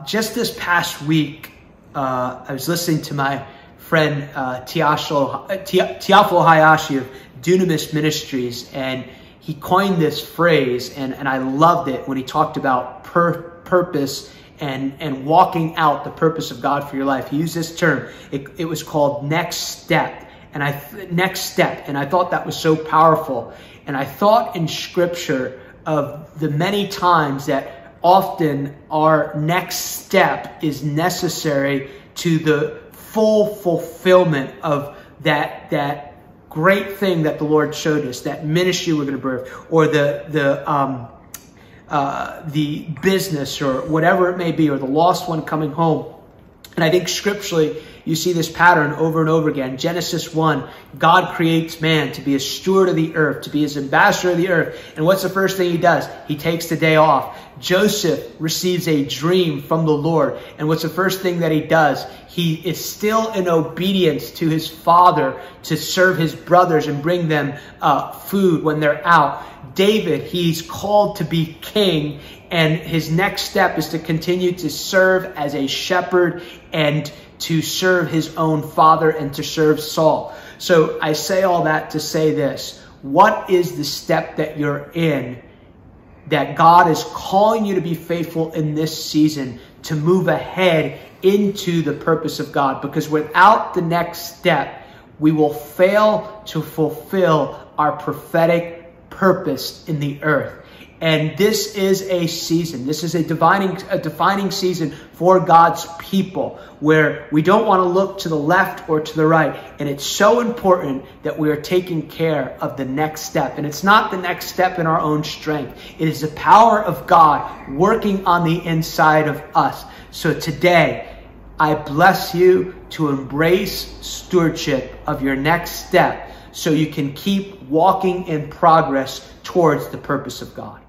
Just this past week, I was listening to my friend Teofilo Hayashi of Dunamis Ministries, and he coined this phrase, and I loved it when he talked about purpose and walking out the purpose of God for your life. He used this term. It was called next step, and I thought that was so powerful. And I thought in Scripture of the many times that often our next step is necessary to the full fulfillment of that great thing that the Lord showed us, that ministry we're going to birth, or the business, or whatever it may be, or the lost one coming home. And I think scripturally, you see this pattern over and over again. Genesis 1, God creates man to be a steward of the earth, to be his ambassador of the earth. And what's the first thing he does? He takes the day off. Joseph receives a dream from the Lord. And what's the first thing that he does? He is still in obedience to his father to serve his brothers and bring them food when they're out. David, he's called to be king, and his next step is to continue to serve as a shepherd and to serve his own father and to serve Saul. So I say all that to say this: what is the step that you're in that God is calling you to be faithful in this season to move ahead into the purpose of God? Because without the next step, we will fail to fulfill our prophetic purpose in the earth. And this is a season, this is a defining season for God's people, where we don't want to look to the left or to the right. And it's so important that we are taking care of the next step. And it's not the next step in our own strength. It is the power of God working on the inside of us. So today, I bless you to embrace stewardship of your next step so you can keep walking in progress towards the purpose of God.